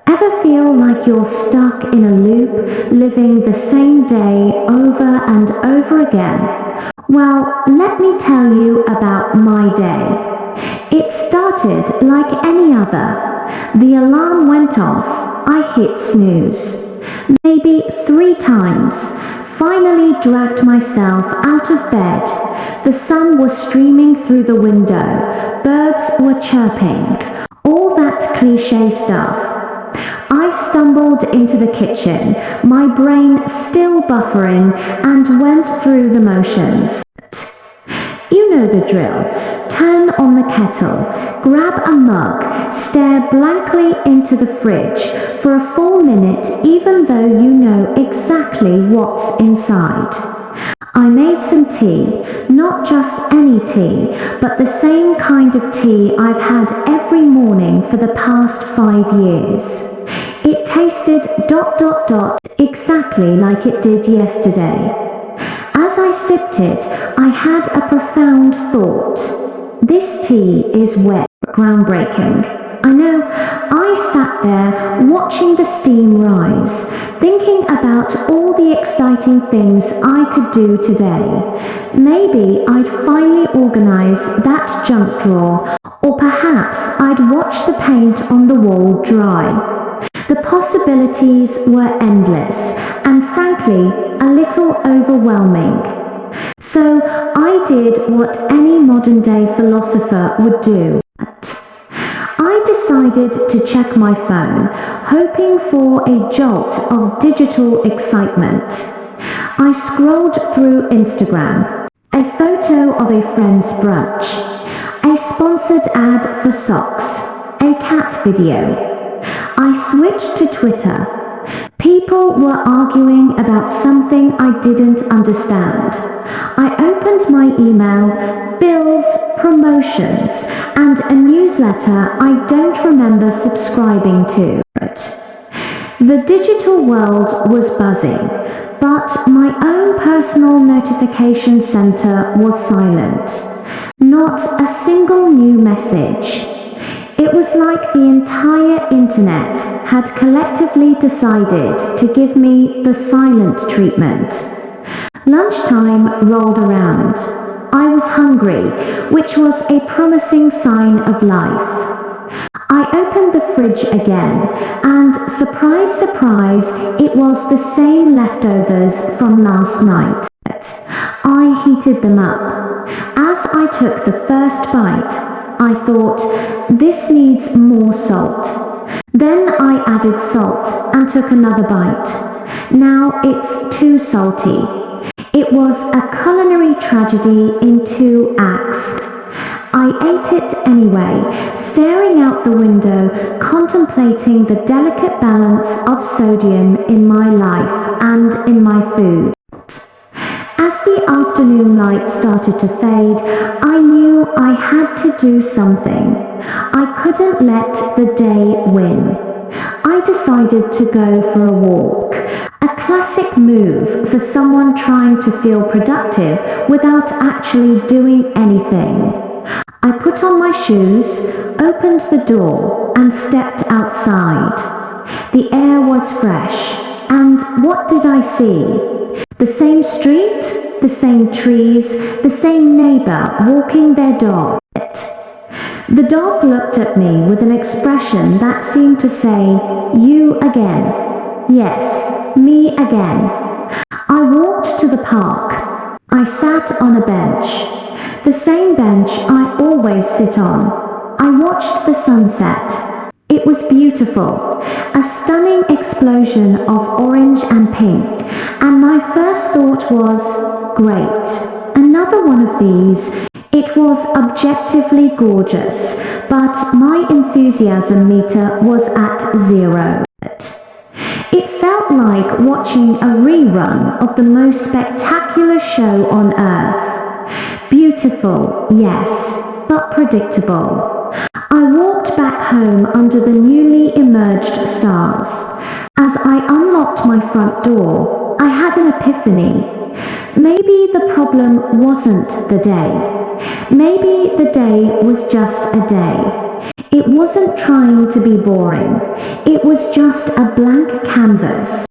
Ever feel like you're stuck in a loop, living the same day over and over again? Well, let me tell you about my day. It started like any other. The alarm went off. I hit snooze. Maybe 3 times. Finally dragged myself out of bed. The sun was streaming through the window. Birds were chirping. All that cliché stuff. I stumbled into the kitchen, my brain still buffering, and went through the motions. You know the drill. Turn on the kettle, grab a mug, stare blankly into the fridge for a full minute even though you know exactly what's inside. I made some tea, not just any tea, but the same kind of tea I've had every morning for the past 5 years. It tasted ... exactly like it did yesterday. As I sipped it, I had a profound thought. This tea is wet. Groundbreaking. I know. I sat there watching the steam rise, thinking about all the exciting things I could do today. Maybe I'd finally organize that junk drawer, or perhaps I'd watch the paint on the wall dry. The possibilities were endless and frankly a little overwhelming. So I did what any modern day philosopher would do. I decided to check my phone, hoping for a jolt of digital excitement. I scrolled through Instagram, a photo of a friend's brunch, a sponsored ad for socks, a cat video. I switched to Twitter. People were arguing about something I didn't understand. I opened my email, bills, promotions, and a newsletter I don't remember subscribing to. The digital world was buzzing, but my own personal notification center was silent. Not a single new message. It was like the entire internet had collectively decided to give me the silent treatment. Lunchtime rolled around. I was hungry, which was a promising sign of life. I opened the fridge again, and surprise, surprise, it was the same leftovers from last night. I heated them up. As I took the first bite, I thought, this needs more salt. Then I added salt and took another bite. Now it's too salty. It was a culinary tragedy in 2 acts. I ate it anyway, staring out the window, contemplating the delicate balance of sodium in my life and in my food. As the afternoon light started to fade, I knew I had to do something. I couldn't let the day win. I decided to go for a walk. A classic move for someone trying to feel productive without actually doing anything. I put on my shoes, opened the door, and stepped outside. The air was fresh, and what did I see? The same street, the same trees, the same neighbor walking their dog. The dog looked at me with an expression that seemed to say, "You again." Yes, me again. I walked to the park. I sat on a bench. The same bench I always sit on. I watched the sunset. It was beautiful, a stunning explosion of orange and pink, and my first thought was, great, another one of these. It was objectively gorgeous, but my enthusiasm meter was at 0. It felt like watching a rerun of the most spectacular show on earth. Beautiful, yes, but predictable. I walked back home under the newly emerged stars. As I unlocked my front door, I had an epiphany. Maybe the problem wasn't the day. Maybe the day was just a day. It wasn't trying to be boring. It was just a blank canvas.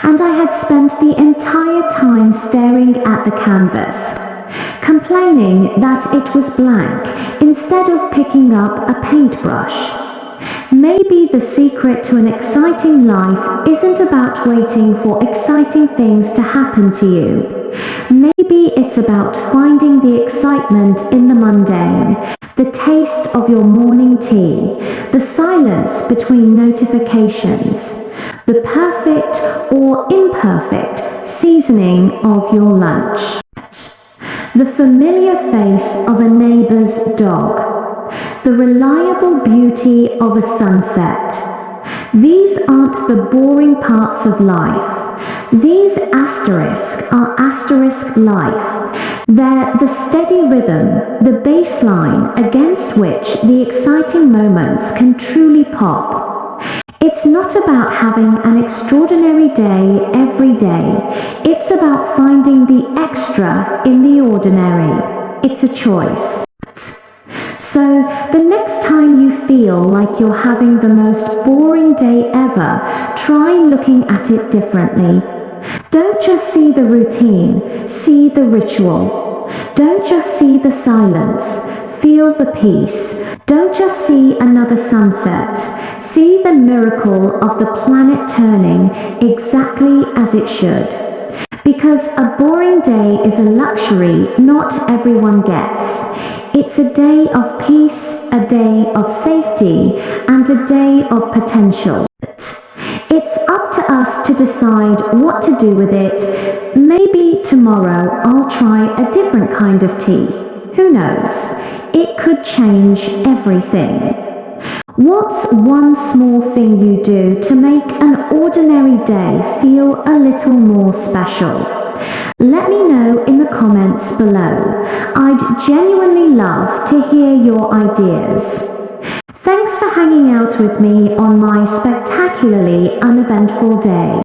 And I had spent the entire time staring at the canvas, complaining that it was blank instead of picking up a paintbrush. Maybe the secret to an exciting life isn't about waiting for exciting things to happen to you. Maybe it's about finding the excitement in the mundane, the taste of your morning tea, the silence between notifications, the perfect or imperfect seasoning of your lunch, the familiar face of a neighbor's dog, the reliable beauty of a sunset. These aren't the boring parts of life. These asterisks are asterisk life. They're the steady rhythm, the baseline against which the exciting moments can truly pop. It's not about having an extraordinary day every day. It's about finding the extra in the ordinary. It's a choice. So, the next time you feel like you're having the most boring day ever, try looking at it differently. Don't just see the routine, see the ritual. Don't just see the silence, feel the peace. Don't just see another sunset, see the miracle of the planet turning exactly as it should. Because a boring day is a luxury not everyone gets. It's a day of peace, a day of safety, and a day of potential. It's up to us to decide what to do with it. Maybe tomorrow I'll try a different kind of tea. Who knows? It could change everything. What's one small thing you do to make an ordinary day feel a little more special? Let me know in the comments below. I'd genuinely love to hear your ideas. Thanks for hanging out with me on my spectacularly uneventful day.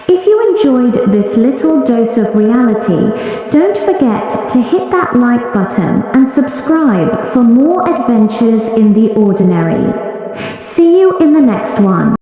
If you enjoyed this little dose of reality, don't forget to hit that like button and subscribe for more adventures in the ordinary. See you in the next one.